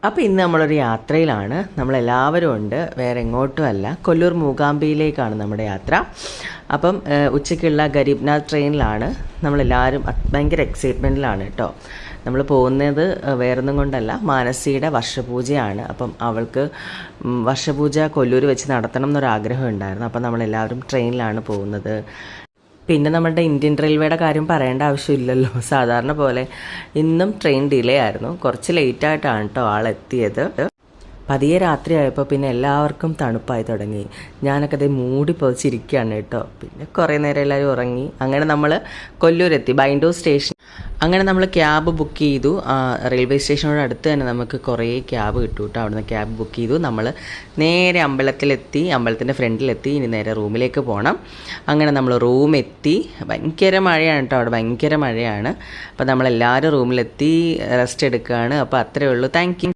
അപ്പോൾ ഇന്ന് നമ്മളൊരു യാത്രയിലാണ്. നമ്മളെല്ലാവരും ഉണ്ട്, വേറെ എങ്ങോട്ടും അല്ല, കൊല്ലൂർ മൂകാംബിയിലേക്കാണ് നമ്മുടെ യാത്ര. അപ്പം ഉച്ചയ്ക്കുള്ള ഗരീബ്നാഥ് ട്രെയിനിലാണ് നമ്മളെല്ലാവരും. ഭയങ്കര എക്സൈറ്റ്മെൻറ്റിലാണ് കേട്ടോ. നമ്മൾ പോകുന്നത് വേറൊന്നും കൊണ്ടല്ല, മാനസിയുടെ വർഷപൂജയാണ്. അപ്പം അവൾക്ക് വർഷപൂജ കൊല്ലൂർ വെച്ച് നടത്തണം എന്നൊരാഗ്രഹം ഉണ്ടായിരുന്നു. അപ്പം നമ്മളെല്ലാവരും ട്രെയിനിലാണ് പോകുന്നത്. പിന്നെ നമ്മുടെ ഇന്ത്യൻ റെയിൽവേയുടെ കാര്യം പറയേണ്ട ആവശ്യമില്ലല്ലോ. സാധാരണ പോലെ ഇന്നും ട്രെയിൻ ഡിലേ ആയിരുന്നു. കുറച്ച് ലേറ്റായിട്ടാണ് കേട്ടോ ആളെത്തിയത്. പതിയെ രാത്രിയായപ്പോൾ പിന്നെ എല്ലാവർക്കും തണുപ്പായി തുടങ്ങി. ഞാനൊക്കെ അതേ മൂടി പൊതിച്ചിരിക്കുകയാണ് കേട്ടോ. പിന്നെ കുറേ നേരം എല്ലാവരും ഉറങ്ങി. അങ്ങനെ നമ്മൾ കൊല്ലൂരെത്തി, ബൈൻഡൂർ സ്റ്റേഷൻ. അങ്ങനെ നമ്മൾ ക്യാബ് ബുക്ക് ചെയ്തു. റെയിൽവേ സ്റ്റേഷനോട് അടുത്ത് തന്നെ നമുക്ക് കുറേ ക്യാബ് കിട്ടും കേട്ടോ. അവിടുന്ന് ക്യാബ് ബുക്ക് ചെയ്തു. നമ്മൾ നേരെ അമ്പലത്തിലെത്തി, അമ്പലത്തിൻ്റെ ഫ്രണ്ടിലെത്തി. ഇനി നേരെ റൂമിലേക്ക് പോകണം. അങ്ങനെ നമ്മൾ റൂമെത്തി. ഭയങ്കര മഴയാണ് കേട്ടോ, അവിടെ ഭയങ്കര മഴയാണ്. അപ്പോൾ നമ്മളെല്ലാവരും റൂമിലെത്തി റെസ്റ്റ് എടുക്കുകയാണ്. അപ്പോൾ അത്രയേ ഉള്ളൂ. Thank you.